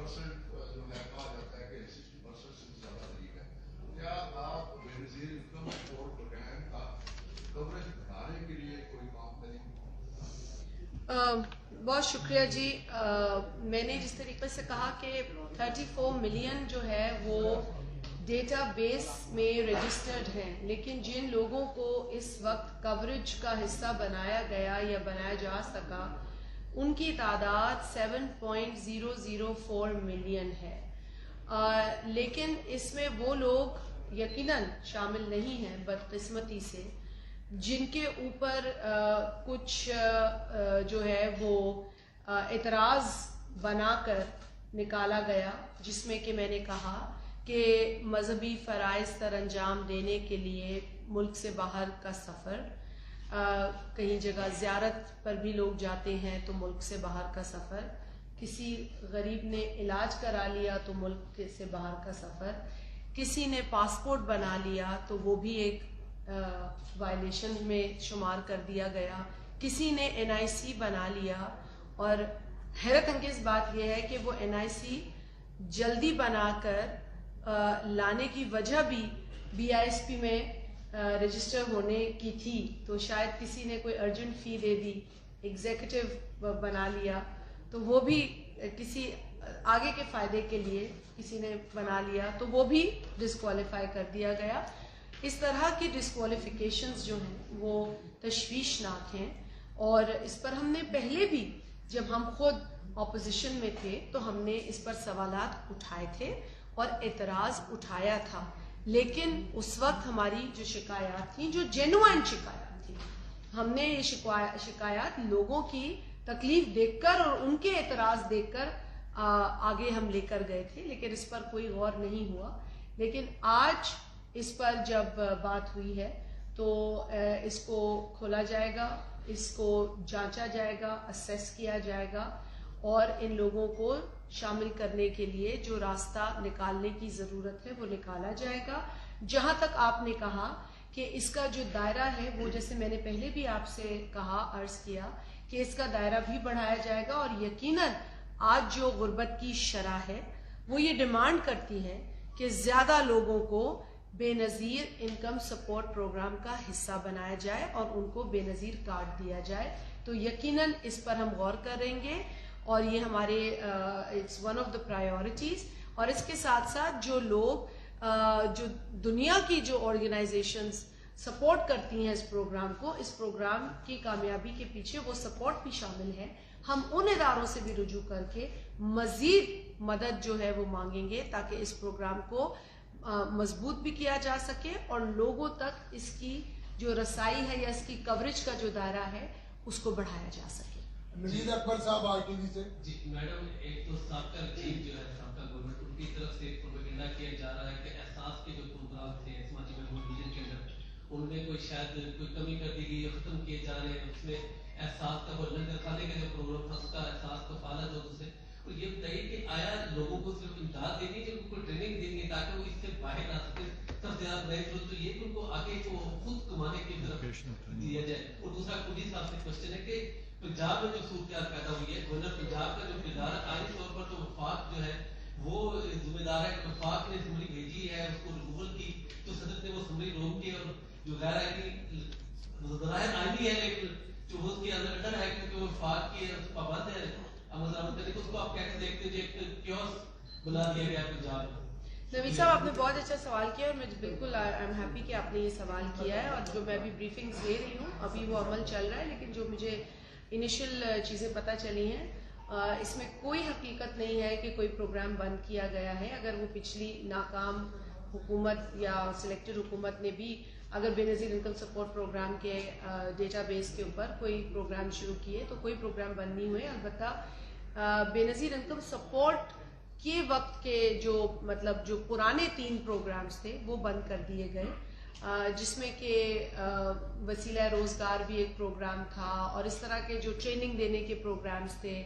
60% جو ہے کہا جاتا ہے کہ 60% سے زیادہ غریب ہے. کیا آپ بے نظیر انکم سپورٹ پروگرام کا کوریج بڑھانے کے لیے کوئی کام کریں؟ بہت شکریہ جی. میں نے جس طریقے سے کہا کہ 34 ملین جو ہے وہ ڈیٹا بیس میں رجسٹرڈ ہیں، لیکن جن لوگوں کو اس وقت کوریج کا حصہ بنایا گیا یا بنایا جا سکا ان کی تعداد 7.004 ملین ہے. لیکن اس میں وہ لوگ یقیناً شامل نہیں ہیں بدقسمتی سے جن کے اوپر کچھ جو ہے وہ اعتراض بنا کر نکالا گیا، جس میں کہ میں نے کہا کہ مذہبی فرائض سر انجام دینے کے لیے ملک سے باہر کا سفر، کہیں جگہ زیارت پر بھی لوگ جاتے ہیں تو ملک سے باہر کا سفر، کسی غریب نے علاج کرا لیا تو ملک سے باہر کا سفر، کسی نے پاسپورٹ بنا لیا تو وہ بھی ایک وائلیشن میں شمار کر دیا گیا، کسی نے NIC بنا لیا. اور حیرت انگیز بات یہ ہے کہ وہ NIC جلدی بنا کر لانے کی وجہ بھی BISP میں رجسٹر ہونے کی تھی، تو شاید کسی نے کوئی ارجنٹ فی دے دی، ایگزیکٹو بنا لیا تو وہ بھی کسی آگے کے فائدے کے لیے کسی نے بنا لیا تو وہ بھی ڈسکوالیفائی کر دیا گیا. اس طرح کی ڈسکوالیفیکیشنز جو ہیں وہ تشویشناک ہیں، اور اس پر ہم نے پہلے بھی جب ہم خود اپوزیشن میں تھے تو ہم نے اس پر سوالات اٹھائے تھے اور اعتراض اٹھایا تھا. لیکن اس وقت ہماری جو شکایات تھیں جو جینوائن شکایات تھیں، ہم نے یہ شکایات لوگوں کی تکلیف دیکھ کر اور ان کے اعتراض دیکھ کر آگے ہم لے کر گئے تھے، لیکن اس پر کوئی غور نہیں ہوا. لیکن آج اس پر جب بات ہوئی ہے تو اس کو کھولا جائے گا، اس کو جانچا جائے گا، اسیس کیا جائے گا، اور ان لوگوں کو شامل کرنے کے لیے جو راستہ نکالنے کی ضرورت ہے وہ نکالا جائے گا. جہاں تک آپ نے کہا کہ اس کا جو دائرہ ہے وہ جیسے میں نے پہلے بھی آپ سے کہا، عرض کیا کہ اس کا دائرہ بھی بڑھایا جائے گا، اور یقیناً آج جو غربت کی شرح ہے وہ یہ ڈیمانڈ کرتی ہے کہ زیادہ لوگوں کو بے نظیر انکم سپورٹ پروگرام کا حصہ بنایا جائے اور ان کو بے نظیر کارڈ دیا جائے. تو یقیناً اس پر ہم غور کریں گے اور یہ ہمارے it's one of the priorities. اور اس کے ساتھ ساتھ جو لوگ جو دنیا کی جو آرگنائزیشنز سپورٹ کرتی ہیں اس پروگرام کو، اس پروگرام کی کامیابی کے پیچھے وہ سپورٹ بھی شامل ہے. ہم ان اداروں سے بھی رجوع کر کے مزید مدد جو ہے وہ مانگیں گے تاکہ اس پروگرام کو مضبوط بھی کیا جا سکے اور لوگوں تک اس کی جو رسائی ہے یا اس کی کوریج کا جو دائرہ ہے اس کو بڑھایا جا سکے. مزید اکبر صاحب RTV سے. جی میڈم، ایک تو سابقہ چیف جو ہے سابقہ گورنمنٹ ان کی طرف سے پروپیگنڈا کیا جا رہا ہے کہ احساس کے جو پروگرام تھے سماجی محفوظ کے اندر ان میں کوئی شاید کوئی کمی کر دی گئی یا ختم کیے جا رہے ہیں. اس میں احساس کا وہ لنگر کھانے کا جو پروگرام تھا اس کا احساس کا فعال ہے سے. اور یہ بتائیے کہ آیا لوگوں کو صرف امداد دینی ہے، ان کو ٹریننگ دینی ہے تاکہ وہ اس سے باہر آ سکے. سب سے زیادہ نئے تو یہ کہ ان کو آگے کو خود کمانے کی طرف دیا جائے. اور دوسرا پولیس صاحب سے کوشچن ہے کہ پنجاب میں جو صورتحال پیدا ہوئی ہے، گورنر پنجاب کا جو کردار ہے آئینی طور پر تو وفاق جو ہے وہ ذمہ دار ہے. وفاق نے اسمبلی بھیجی ہے، اس کو ریموول کی تو صدر نے وہ اسمبلی روک کی، اور جو غیر آئینی ظاہر آئینی ہے لیکن جو اس کے اندر ڈر ہے کیونکہ وہ وفاق کی پابند ہے عمل درآمد کرنے کو. اس کو آپ کیسے دیکھتے ہیں جو ایک کیوس بنا دیا گیا پنجاب میں؟ نوید صاحب آپ نے بہت اچھا سوال کیا، اور میں بالکل آئی ایم ہیپی کہ آپ نے یہ سوال کیا ہے. اور جو میں ابھی بریفنگز دے رہی ہوں ابھی وہ عمل چل رہا ہے، لیکن جو مجھے انیشل چیزیں پتہ چلی ہیں اس میں کوئی حقیقت نہیں ہے کہ کوئی پروگرام بند کیا گیا ہے. اگر وہ پچھلی ناکام حکومت یا سلیکٹڈ حکومت نے بھی اگر بے نظیر انکم سپورٹ پروگرام کے ڈیٹا بیس کے اوپر کوئی پروگرام شروع کیے تو کوئی پروگرام بند نہیں ہوئے. البتہ بے نظیر انکم سپورٹ کے وقت کے جو مطلب جو پرانے 3 پروگرامز تھے وہ بند کر دیے گئے، جس میں کہ وسیلہ روزگار بھی ایک پروگرام تھا، اور اس طرح کے جو ٹریننگ دینے کے پروگرامز تھے،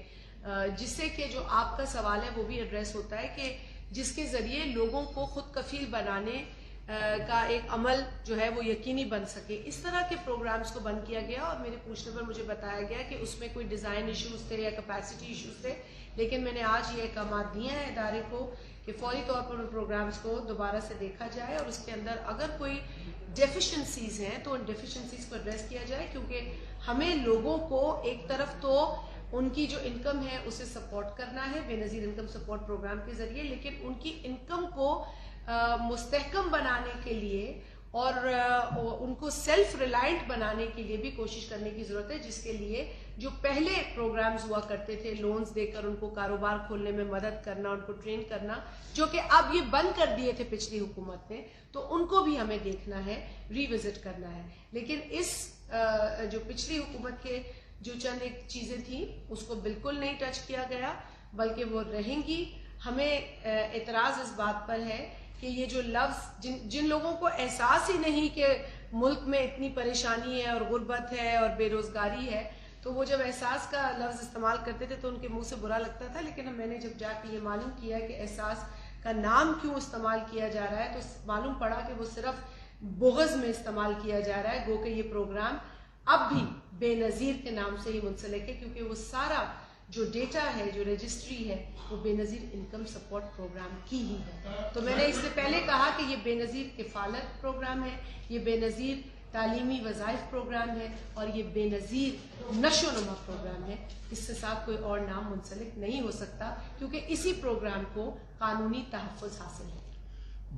جس سے کہ جو آپ کا سوال ہے وہ بھی ایڈریس ہوتا ہے کہ جس کے ذریعے لوگوں کو خود کفیل بنانے کا ایک عمل جو ہے وہ یقینی بن سکے، اس طرح کے پروگرامز کو بند کیا گیا. اور میرے پوچھنے پر مجھے بتایا گیا کہ اس میں کوئی ڈیزائن ایشوز تھے یا کیپیسٹی ایشوز تھے، لیکن میں نے آج یہ احکامات دیے ہیں ادارے کو کہ فوری طور پر ان پروگرامز کو دوبارہ سے دیکھا جائے اور اس کے اندر اگر کوئی ڈیفیشنسیز ہیں تو ان ڈیفیشنسیز کو ایڈریس کیا جائے، کیونکہ ہمیں لوگوں کو ایک طرف تو ان کی جو انکم ہے اسے سپورٹ کرنا ہے بے نظیر انکم سپورٹ پروگرام کے ذریعے، لیکن ان کی انکم کو مستحکم بنانے کے لیے اور ان کو سیلف ریلائنٹ بنانے کے لیے بھی کوشش کرنے کی ضرورت ہے، جس کے لیے جو پہلے پروگرامز ہوا کرتے تھے لونز دے کر ان کو کاروبار کھولنے میں مدد کرنا، ان کو ٹرین کرنا، جو کہ اب یہ بند کر دیے تھے پچھلی حکومت نے، تو ان کو بھی ہمیں دیکھنا ہے، ری وزٹ کرنا ہے. لیکن اس جو پچھلی حکومت کے جو چند ایک چیزیں تھیں اس کو بالکل نہیں ٹچ کیا گیا، بلکہ وہ رہیں گی. ہمیں اعتراض اس بات پر ہے کہ یہ جو لفظ جن لوگوں کو احساس ہی نہیں کہ ملک میں اتنی پریشانی ہے اور غربت ہے اور بے روزگاری ہے، تو وہ جب احساس کا لفظ استعمال کرتے تھے تو ان کے منہ سے برا لگتا تھا. لیکن میں نے جب جا کے یہ معلوم کیا کہ احساس کا نام کیوں استعمال کیا جا رہا ہے، تو معلوم پڑا کہ وہ صرف بغض میں استعمال کیا جا رہا ہے، گو کہ یہ پروگرام اب بھی بے نظیر کے نام سے ہی منسلک ہے، کیونکہ وہ سارا جو ڈیٹا ہے، جو رجسٹری ہے، وہ بے نظیر انکم سپورٹ پروگرام کی ہی ہے. تو میں نے اس سے پہلے کہا کہ یہ بے نظیر کفالت پروگرام ہے، یہ بے نظیر تعلیمی وظائف پروگرام ہے، اور یہ بے نظیر نشو و نما پروگرام ہے. اس سے ساتھ کوئی اور نام منسلک نہیں ہو سکتا، کیونکہ اسی پروگرام کو قانونی تحفظ حاصل ہے.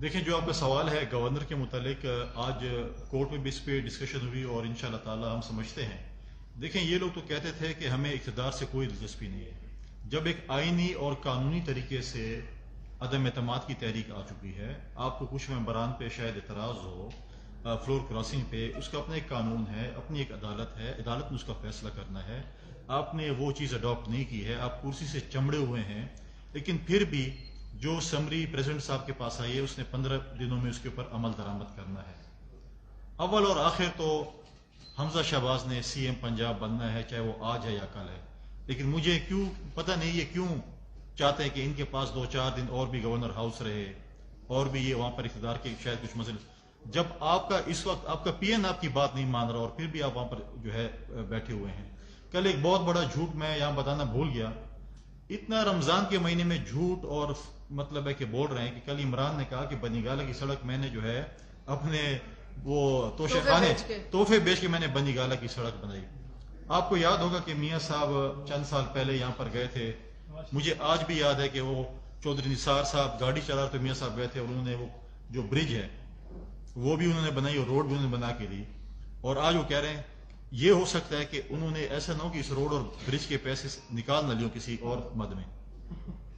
دیکھیں، جو آپ کا سوال ہے گورنر کے متعلق، آج کورٹ میں بھی اس پہ ڈسکشن ہوئی اور انشاءاللہ تعالی ہم سمجھتے ہیں. دیکھیں، یہ لوگ تو کہتے تھے کہ ہمیں اقتدار سے کوئی دلچسپی نہیں ہے. جب ایک آئینی اور قانونی طریقے سے عدم اعتماد کی تحریک آ چکی ہے، آپ کو کچھ ممبران پہ شاید اعتراض ہو فلور کراسنگ پہ، اس کا اپنا ایک قانون ہے، اپنی ایک عدالت ہے، عدالت نے اس کا فیصلہ کرنا ہے. آپ نے وہ چیز اڈاپٹ نہیں کی ہے، آپ کرسی سے چمڑے ہوئے ہیں. لیکن پھر بھی جو سمری پریزیڈنٹ صاحب کے پاس آئی ہے، اس نے 15 دنوں میں اس کے اوپر عمل درآمد کرنا ہے. اول اور آخر تو حمزہ شہباز نے سی ایم پنجاب بننا ہے، چاہے وہ آج ہے یا کل ہے. لیکن مجھے کیوں پتہ نہیں یہ کیوں چاہتے ہیں کہ ان کے پاس 2-4 دن اور بھی گورنر ہاؤس رہے اور بھی یہ وہاں پر اقتدار کے شاید کچھ مسئلے، جب آپ کا اس وقت آپ کا پی این آپ کی بات نہیں مان رہا اور پھر بھی آپ وہاں پر جو ہے بیٹھے ہوئے ہیں. کل ایک بہت بڑا جھوٹ میں یہاں بتانا بھول گیا. اتنا رمضان کے مہینے میں جھوٹ اور مطلب ہے کہ بول رہے ہیں کہ کل عمران نے کہا کہ بنی گالہ کی سڑک میں نے جو ہے اپنے وہ توشے خانے تحفے بیچ کے میں نے بنی گالہ کی سڑک بنائی. آپ کو یاد ہوگا کہ میاں صاحب چند سال پہلے یہاں پر گئے تھے. مجھے آج بھی یاد ہے کہ وہ چودھری نثار صاحب گاڑی چلا رہے تھے، میاں صاحب گئے تھے اور انہوں نے وہ جو برج ہے وہ بھی انہوں نے بنائی اور روڈ بھی انہوں نے بنا کے دی. اور آج وہ کہہ رہے ہیں یہ ہو سکتا ہے کہ انہوں نے ایسا نہ ہو کہ اس روڈ اور برج کے پیسے نکال نہ لیو کسی اور مد میں،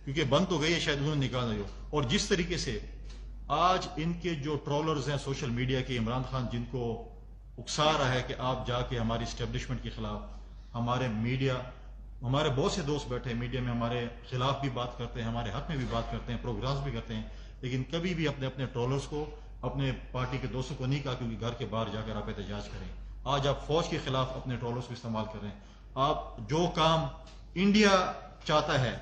کیونکہ بند تو گئی ہے، شاید انہوں نے نکال نہ لیو. اور جس طریقے سے آج ان کے جو ٹرولرز ہیں سوشل میڈیا کے، عمران خان جن کو اکسا رہا ہے کہ آپ جا کے ہماری اسٹیبلشمنٹ کے خلاف، ہمارے میڈیا، ہمارے بہت سے دوست بیٹھے ہیں میڈیا میں، ہمارے خلاف بھی بات کرتے ہیں، ہمارے حق میں بھی بات کرتے ہیں، پروگرامز بھی کرتے ہیں، لیکن کبھی بھی اپنے اپنے ٹرولرز کو، اپنے پارٹی کے دوستوں کو نہیں کہا کہ گھر کے باہر جا کر آپ احتجاج کریں. آج آپ فوج کے خلاف اپنے ٹرولرز کو استعمال کر رہے ہیں. آپ جو کام انڈیا چاہتا ہے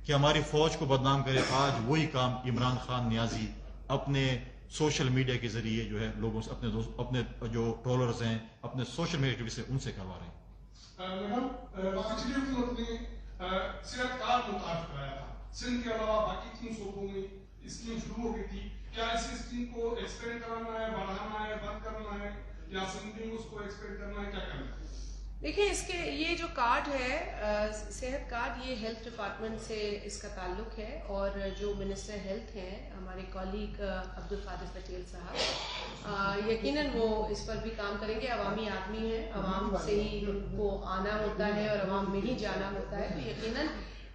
کہ ہماری فوج کو بدنام کرے، آج وہی کام عمران خان نیازی اپنے سوشل میڈیا کے ذریعے جو ہے لوگوں سے، اپنے جو ٹرولرز ہیں، اپنے سوشل میڈیا ایکٹیویسٹ سے ان سے کروا رہے ہیں. میڈم، پچھلی حکومت نے صحت کارڈ متعارف کرایا تھا، سندھ کے علاوہ باقی 3 صوبوں میں اسکیم شروع ہو گئی تھی. کیا اس اسکیم کو ایکسپینڈ کرانا ہے، بڑھانا ہے، بند کرنا ہے، یا سندھ میں اس کو ایکسپینڈ کرنا ہے، کیا کرنا ہے؟ دیکھیں، اس کے یہ جو کارڈ ہے صحت کارڈ، یہ ہیلتھ ڈپارٹمنٹ سے اس کا تعلق ہے، اور جو منسٹر ہیلتھ ہیں ہمارے کولیگ عبدالقادر پٹیل صاحب، یقیناً وہ اس پر بھی کام کریں گے. عوامی آدمی ہیں، عوام سے ہی ان کو آنا ہوتا ہے اور عوام میں ہی جانا ہوتا ہے، تو یقیناً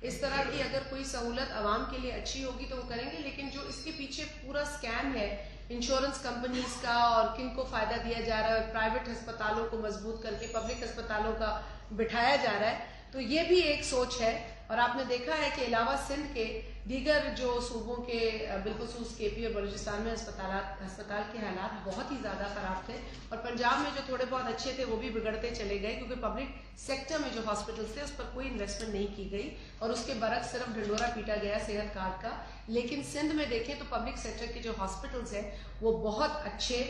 اس طرح کی اگر کوئی سہولت عوام کے لیے اچھی ہوگی تو وہ کریں گے. لیکن جو اس کے پیچھے پورا سکیم ہے انشورنس کمپنیز کا اور کن کو فائدہ دیا جا رہا ہے اور پرائیویٹ ہسپتالوں کو مضبوط کر کے پبلک ہسپتالوں کا بٹھایا جا رہا ہے، تو یہ بھی ایک سوچ ہے اور آپ نے دیکھا ہے کہ علاوہ سندھ کے دیگر جو صوبوں کے بالخصوص کے پی اور بلوچستان میں ہسپتال کے حالات بہت ہی زیادہ خراب تھے، اور پنجاب میں جو تھوڑے بہت اچھے تھے وہ بھی بگڑتے چلے گئے، کیونکہ پبلک سیکٹر میں جو ہاسپٹلس تھے اس پر کوئی انویسٹمنٹ نہیں کی گئی، اور اس کے برعکس صرف ڈھنڈورا پیٹا گیا صحت کارڈ کا۔ لیکن سندھ میں دیکھیں تو پبلک سیکٹر کے جو ہاسپٹلس ہیں وہ بہت اچھے،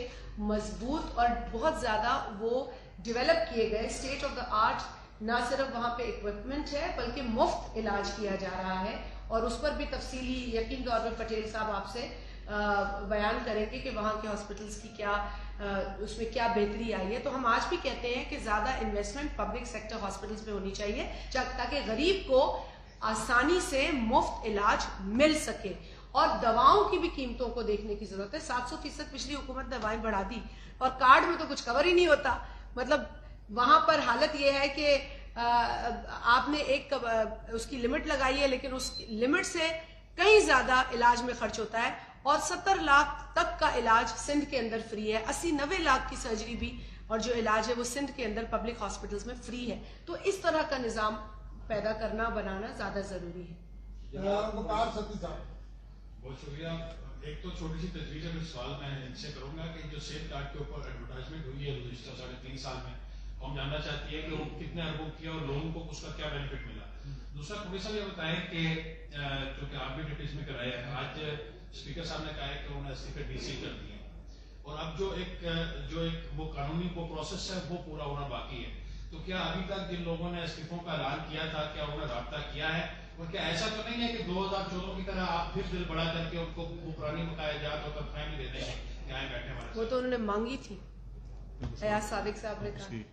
مضبوط اور بہت زیادہ وہ ڈیولپ کیے گئے، اسٹیٹ آف دا آرٹ۔ نہ صرف وہاں پہ اکوپمنٹ ہے بلکہ مفت علاج کیا جا رہا ہے، اور اس پر بھی تفصیلی یقین طور پر پٹیل صاحب آپ سے بیان کریں گے کہ وہاں کے ہاسپٹلس کی کیا اس میں کیا بہتری آئی ہے۔ تو ہم آج بھی کہتے ہیں کہ زیادہ انویسٹمنٹ پبلک سیکٹر ہاسپٹلس میں ہونی چاہیے تاکہ غریب کو آسانی سے مفت علاج مل سکے، اور دواؤں کی بھی قیمتوں کو دیکھنے کی ضرورت ہے۔ 700% پچھلی حکومت نے دوائیں بڑھا دی، اور کارڈ میں تو کچھ کور ہی نہیں ہوتا۔ مطلب وہاں پر حالت یہ ہے کہ آپ نے ایک اس کی لمٹ لگائی ہے، لیکن اس لمٹ سے کہیں زیادہ علاج میں خرچ ہوتا ہے، اور 70 لاکھ تک کا علاج سندھ کے اندر فری ہے، 80-90 لاکھ کی سرجری بھی اور جو علاج ہے وہ سندھ کے اندر پبلک ہاسپٹلس میں فری ہے۔ تو اس طرح کا نظام پیدا کرنا، بنانا زیادہ ضروری ہے۔ وقار ستی صاحب، بہت شکریہ۔ ایک تو چھوٹی سی تجویز ہے، سوال میں ان سے کروں گا کہ جو صحت کارڈ کے اوپر ایڈورٹائزمنٹ ہوئی ہے گزشتہ 3.5 سال میں، ہم جاننا چاہتی ہے کہ وہ کتنے اربوں کیا اور لوگوں کو اس کا کیا بینیفٹ ملا۔ دوسرا کوئی صاحب یہ بتائیں کہ چونکہ آپ بھی ڈپٹی میں کرایا ہے، آج اسپیکر صاحب نے کہا ہے کہ انہوں نے استعفے ڈی سی کر دیے ہیں، اور اب جو ایک وہ قانونی وہ پروسیس ہے وہ پورا ہونا باقی ہے، تو کیا ابھی تک جن لوگوں نے استعفوں کا اعلان کیا تھا کیا انہوں نے رابطہ کیا ہے، اور کیا ایسا تو نہیں ہے کہ 2014 کی طرح آپ پھر دل بڑا کر کے ان کو پرانی بقایا جات اور تنخواہیں بھی دیتے ہیں کہ آئیں بیٹھے ہمارے؟ وہ تو انہوں نے مانگی تھی، ایاز صادق صاحب نے کہا۔ جی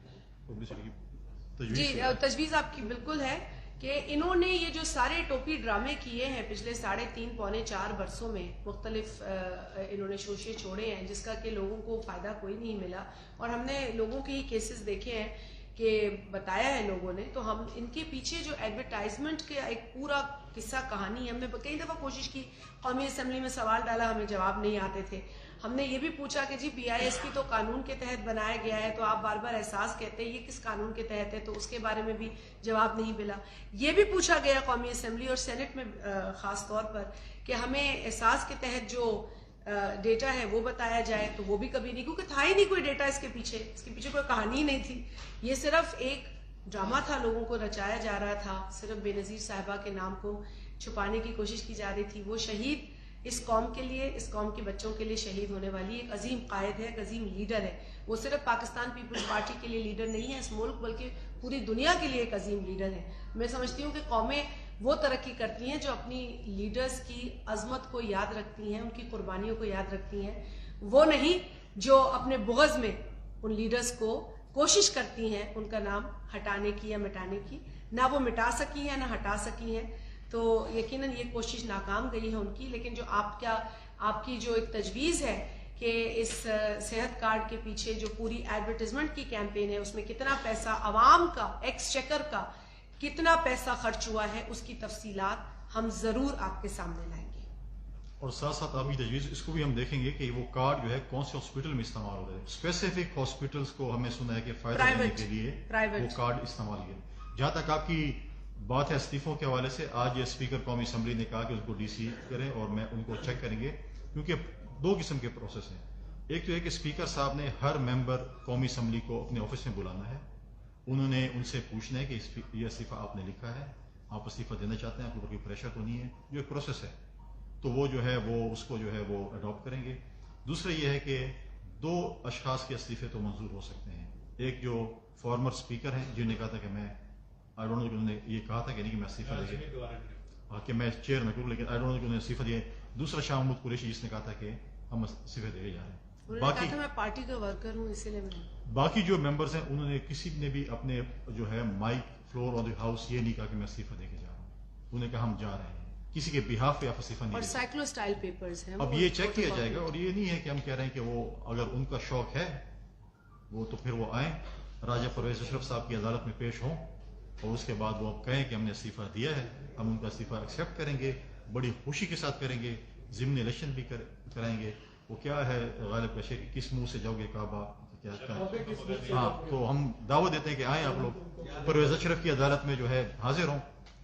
تجویز آپ کی بالکل ہے کہ انہوں نے یہ جو سارے ٹوپی ڈرامے کیے ہیں پچھلے 3.5-4 برسوں میں، مختلف انہوں نے شوشے چھوڑے ہیں جس کا کہ لوگوں کو فائدہ کوئی نہیں ملا، اور ہم نے لوگوں کے ہی کیسز دیکھے ہیں کہ بتایا ہے لوگوں نے، تو ہم ان کے پیچھے جو ایڈورٹائزمنٹ کا ایک پورا قصہ کہانی، ہم نے کئی دفعہ کوشش کی، قومی اسمبلی میں سوال ڈالا، ہمیں جواب نہیں آتے تھے۔ ہم نے یہ بھی پوچھا کہ جی PISP تو قانون کے تحت بنایا گیا ہے، تو آپ بار بار احساس کہتے ہیں، یہ کس قانون کے تحت ہے؟ تو اس کے بارے میں بھی جواب نہیں ملا۔ یہ بھی پوچھا گیا قومی اسمبلی اور سینٹ میں خاص طور پر کہ ہمیں احساس کے تحت جو ڈیٹا ہے وہ بتایا جائے، تو وہ بھی کبھی نہیں، کیونکہ تھا ہی نہیں کوئی ڈیٹا اس کے پیچھے کوئی کہانی ہی نہیں تھی۔ یہ صرف ایک ڈرامہ تھا، لوگوں کو رچایا جا رہا تھا، صرف بے نظیر صاحبہ کے نام کو چھپانے کی کوشش کی جا رہی تھی۔ وہ شہید اس قوم کے لیے، اس قوم کے بچوں کے لیے شہید ہونے والی ایک عظیم قائد ہے، ایک عظیم لیڈر ہے۔ وہ صرف پاکستان پیپلز پارٹی کے لیے لیڈر نہیں ہے اس ملک، بلکہ پوری دنیا کے لیے ایک عظیم لیڈر ہے۔ میں سمجھتی ہوں کہ قومیں وہ ترقی کرتی ہیں جو اپنی لیڈرز کی عظمت کو یاد رکھتی ہیں، ان کی قربانیوں کو یاد رکھتی ہیں، وہ نہیں جو اپنے بغض میں ان لیڈرز کو کوشش کرتی ہیں ان کا نام ہٹانے کی یا مٹانے کی۔ نہ وہ مٹا سکی ہیں نہ ہٹا سکی ہیں، تو یقیناً یہ کوشش ناکام گئی ہے ان کی۔ لیکن جو آپ کی جو ایک تجویز ہے کہ اس صحت کارڈ کے پیچھے جو پوری ایڈورٹائزمنٹ کی کیمپین ہے اس میں کتنا پیسہ عوام کا، ایکسچیکر کا کتنا پیسہ خرچ ہوا ہے، اس کی تفصیلات ہم ضرور آپ کے سامنے لائیں گے۔ اور ساتھ ساتھ آپ کی تجویز اس کو بھی ہم دیکھیں گے کہ وہ کارڈ جو ہے کون سے ہاسپٹل میں استعمال ہو رہا ہے۔ اسپیسیفک ہاسپٹلس کو ہمیں سنا ہے کہ فائدہ دینے کے لیے وہ کارڈ استعمال کیا۔ جہاں تک آپ کی بات ہے استعفوں کے حوالے سے، آج اسپیکر قومی اسمبلی نے کہا کہ اس کو ڈی سی کریں اور میں ان کو چیک کریں گے، کیونکہ 2 قسم کے پروسیس ہیں۔ ایک تو ہے کہ اسپیکر صاحب نے ہر ممبر قومی اسمبلی کو اپنے آفس میں بلانا ہے، انہوں نے ان سے پوچھنا ہے کہ یہ استعفیٰ آپ نے لکھا ہے، آپ استعفیٰ دینا چاہتے ہیں، آپ کے اوپر کوئی پریشر تو نہیں ہے، جو ایک پروسیس ہے، تو وہ جو ہے وہ اس کو جو ہے وہ اڈاپٹ کریں گے۔ دوسرا یہ ہے کہ 2 اشخاص کے استعفے تو منظور ہو سکتے ہیں، ایک جو فارمر اسپیکر ہیں جنہوں نے کہا تھا کہ میں آئی ڈونٹ نو کہ انہوں نے یہ کہا تھا کہ نہیں کہ میں استعفیٰ دے گا کہ میں چیئر میں کروں، لیکن آئی ڈونٹ نو کہ انہوں نے استعفیٰ دیا۔ دوسرا شاہ محمود قریشی جس نے کہا تھا کہ ہم استعفے دے جا رہے ہیں۔ باقی میں پارٹی کا ورکر ہوں، اسی لیے باقی جو ممبرز ہیں انہوں نے کسی نے بھی اپنے جو ہے mic floor on the house یہ نہیں کہا کہ میں استعفیٰ دے کے جا رہا ہوں، انہوں نے کہا ہم جا رہے ہیں، کسی کے بہاف پہ آپ استعفیٰ نہیں۔ اور سائیکلو سٹائل پیپرز ہیں، اب یہ چیک کیا جائے گا، اور یہ نہیں ہے کہ ہم کہہ رہے ہیں کہ وہ اگر ان کا شوق ہے وہ تو پھر وہ آئیں، راجہ پرویز اشرف صاحب کی عدالت میں پیش ہوں، اور اس کے بعد وہ اب کہیں کہ ہم نے استعفیٰ دیا ہے، ہم ان کا استعفیٰ ایکسیپٹ کریں گے، بڑی خوشی کے ساتھ کریں گے، ضمن الیکشن بھی کرائیں گے۔ وہ کیا ہے غالب کا شعر، کس منہ سے جاؤ گے کعبہ، ہاں، تو ہم دعوت دیتے ہیں کہ آئیں آپ لوگ، پرویز اشرف کی عدالت میں جو ہے حاضر ہوں،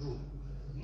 2,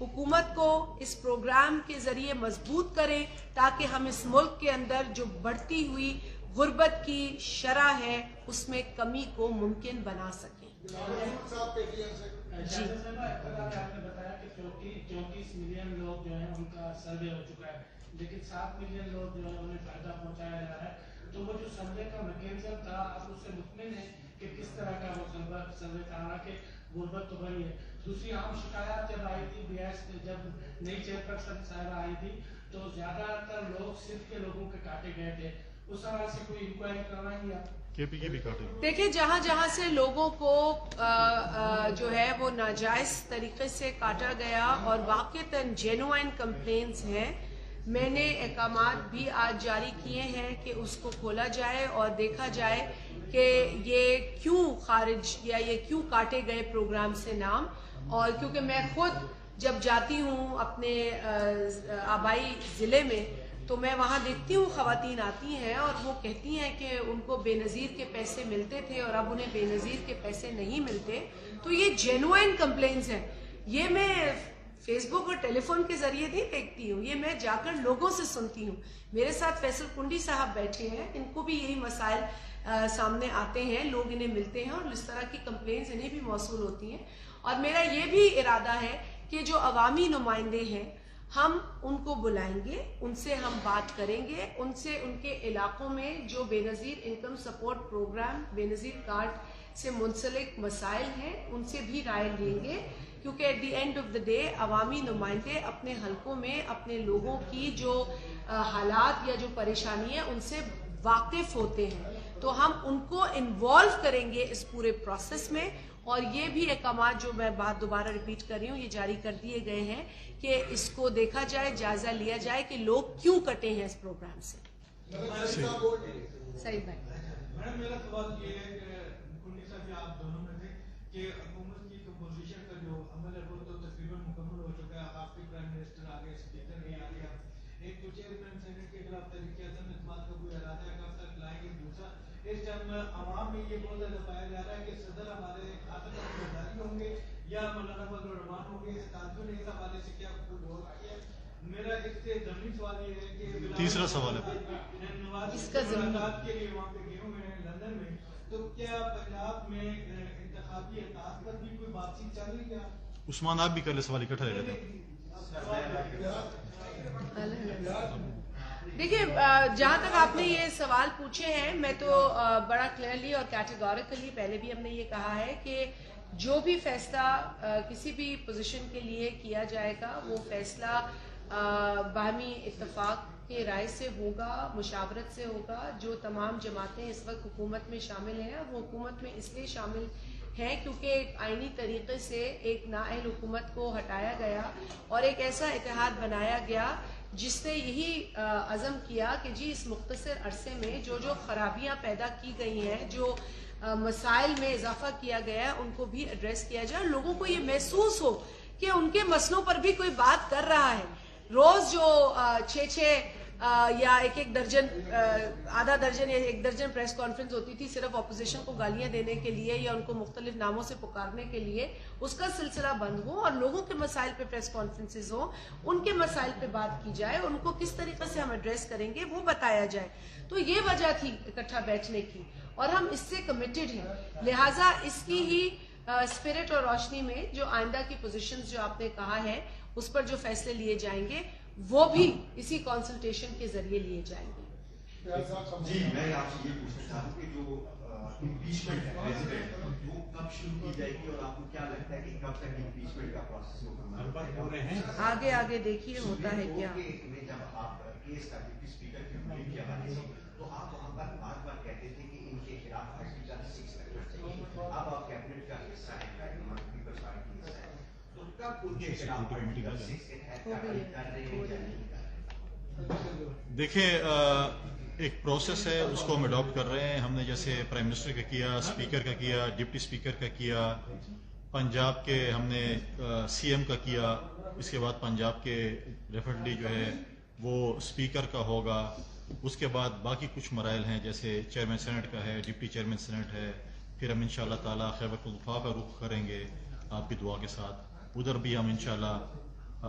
حکومت کو اس پروگرام کے ذریعے مضبوط کریں تاکہ ہم اس ملک کے اندر جو بڑھتی ہوئی غربت کی شرح ہے اس میں کمی کو ممکن بنا سکیں. جی آپ نے بتایا کہ 34 ملین لوگ جو ہیں ان کا سروے ہو چکا ہے, لیکن 7 ملین لوگ جو ہے انہیں فائدہ پہنچایا جا رہا ہے. تو وہ جو سروے کا میکینزم تھا آپ اس سے مطمئن ہیں کہ کس طرح کا وہ سروے تھا, حالانکہ غربت تو بڑی ہے. دوسری عام شکایات جب آئی تھی BIS جب نئی چیئرپرسن صاحبہ آئی تھی تو زیادہ تر لوگ صرف کے لوگوں کے کاٹے گئے تھے. اس حوالے سے کوئی انکوائری کروائیں گے آپ؟ دیکھیں جہاں جہاں سے لوگوں کو جو ہے وہ ناجائز طریقے سے کاٹا گیا اور واقعتاً جینوائن کمپلینز ہیں, میں نے احکامات بھی آج جاری کیے ہیں کہ اس کو کھولا جائے اور دیکھا جائے کہ یہ کیوں خارج یا یہ کیوں کاٹے گئے پروگرام سے نام. اور کیونکہ میں خود جب جاتی ہوں اپنے آبائی ضلع میں تو میں وہاں دیکھتی ہوں خواتین آتی ہیں اور وہ کہتی ہیں کہ ان کو بے نظیر کے پیسے ملتے تھے اور اب انہیں بے نظیر کے پیسے نہیں ملتے. تو یہ جینوائن کمپلینز ہیں. یہ میں فیس بک اور ٹیلی فون کے ذریعے نہیں دیکھتی ہوں, یہ میں جا کر لوگوں سے سنتی ہوں. میرے ساتھ فیصل کنڈی صاحب بیٹھے ہیں, ان کو بھی یہی مسائل سامنے آتے ہیں, لوگ انہیں ملتے ہیں اور اس طرح کی کمپلینز انہیں بھی موصول ہوتی ہیں. اور میرا یہ بھی ارادہ ہے کہ جو عوامی نمائندے ہیں ہم ان کو بلائیں گے, ان سے ہم بات کریں گے, ان سے ان کے علاقوں میں جو بے نظیر انکم سپورٹ پروگرام بے نظیر کارڈ سے منسلک مسائل ہیں ان سے بھی رائے لیں گے, کیونکہ at the end of the day عوامی نمائندے اپنے حلقوں میں اپنے لوگوں کی جو حالات یا جو پریشانی ہے ان سے واقف ہوتے ہیں. تو ہم ان کو انوالو کریں گے اس پورے پروسیس میں. اور یہ بھی احکامات جو میں بات دوبارہ ریپیٹ کر رہی ہوں یہ جاری کر دیے گئے ہیں کہ اس کو دیکھا جائے, جائزہ لیا جائے کہ لوگ کیوں کٹے ہیں اس پروگرام سے. صحیح بھائی. میڈم میرا سوال یہ ہے کہ کنڈی صاحب آپ دونوں میں تھے کہ حکومت کی کمپوزیشن کا جو عمل ہے وہ تو تقریباً مکمل ہو چکا ہے. آپ کے پرائم منسٹر آ گئے, اسپیکر نہیں آ گیا, ایک تو چیئرمین سینٹ کے خلاف طریقے عدم اعتماد کا کوئی ارادہ ہے کب تک لائیں گے. دوسرا اس ٹائم عوام میں یہ بہت زیادہ پایا جا رہا ہے کہ صدر ہمارے خاطر جاری ہوں گے یا مولانا فضل الرحمان ہوں گے. اس تعلق نے اس حوالے سے کیا کوئی غور کیا؟ میرا اس سے ضمنی سوال یہ ہے کہ تیسرا سوال ہے اس کا ملاقات کے لیے وہاں پہ گئے ہوئے ہیں لندن میں, تو کیا پنجاب میں انتخابی احساس پر بھی کوئی بات چیت چل رہی ہے؟ عثمان آپ بھی کر لے سوال اکٹھا رہ جاتے. دیکھیے جہاں تک آپ نے یہ سوال پوچھے ہیں میں تو بڑا کلیئرلی اور کیٹیگوریکلی پہلے بھی ہم نے یہ کہا ہے کہ جو بھی فیصلہ کسی بھی پوزیشن کے لیے کیا جائے گا وہ فیصلہ باہمی اتفاق کے رائے سے ہوگا, مشاورت سے ہوگا. جو تمام جماعتیں اس وقت حکومت میں شامل ہیں وہ حکومت میں اس لیے شامل ہیں کیونکہ ایک آئینی طریقے سے ایک نااہل حکومت کو ہٹایا گیا اور ایک ایسا اتحاد بنایا گیا جس نے یہی عزم کیا کہ جی اس مختصر عرصے میں جو جو خرابیاں پیدا کی گئی ہیں, جو مسائل میں اضافہ کیا گیا ہے ان کو بھی ایڈریس کیا جائے. لوگوں کو یہ محسوس ہو کہ ان کے مسئلوں پر بھی کوئی بات کر رہا ہے. روز جو 6 یا ایک درجن آدھا درجن یا 1 درجن پریس کانفرنس ہوتی تھی صرف اپوزیشن کو گالیاں دینے کے لیے یا ان کو مختلف ناموں سے پکارنے کے لیے, اس کا سلسلہ بند ہو اور لوگوں کے مسائل پہ پریس کانفرنسز ہوں, ان کے مسائل پہ بات کی جائے, ان کو کس طریقے سے ہم ایڈریس کریں گے وہ بتایا جائے. تو یہ وجہ تھی اکٹھا بیٹھنے کی اور ہم اس سے کمیٹڈ ہیں. لہٰذا اس کی ہی اسپرٹ اور روشنی میں جو آئندہ کی پوزیشنز جو آپ نے کہا ہے اس پر جو فیصلے لیے جائیں گے وہ بھی اسی کنسلٹیشن کے ذریعے لیے جائیں گے. جی میں آپ سے یہ پوچھنا چاہتا ہوں کہ جو امپیچمنٹ ہے پریزیڈنٹ وہ کب شروع کی جائے گی اور آپ کو کیا لگتا ہے کہ کب تک امپیچمنٹ کا پروسیس مکمل ہو رہے ہیں؟ آگے دیکھیے ہوتا ہے کیا. جب آپ کیس کا ڈپٹی اسپیکر کی رولنگ کے حوالے سے تو آپ وہاں پر بار بار کہتے تھے کہ ان کے خلاف آرٹیکل 6 لگنا چاہیے. اب آپ کیبنٹ کا حصہ ہے, پیپلز پارٹی کا حصہ ہے, تو کب ان کے خلاف آرٹیکل 6 کے تحت کارروائی کر رہے ہیں یا نہیں کر رہے ہیں؟ دیکھیں ایک پروسیس ہے اس کو ہم اڈاپٹ کر رہے ہیں. ہم نے جیسے پرائم منسٹر کا کیا, اسپیکر کا کیا, ڈپٹی اسپیکر کا کیا, پنجاب کے ہم نے سی ایم کا کیا, اس کے بعد پنجاب کے ڈیفینیٹلی جو ہے وہ اسپیکر کا ہوگا. اس کے بعد باقی کچھ مراحل ہیں جیسے چیئرمین سینٹ کا ہے, ڈپٹی چیئرمین سینٹ ہے, پھر ہم انشاءاللہ تعالی خیبر پختونخوا کا رخ کریں گے آپ کی دعا کے ساتھ. ادھر بھی ہم انشاءاللہ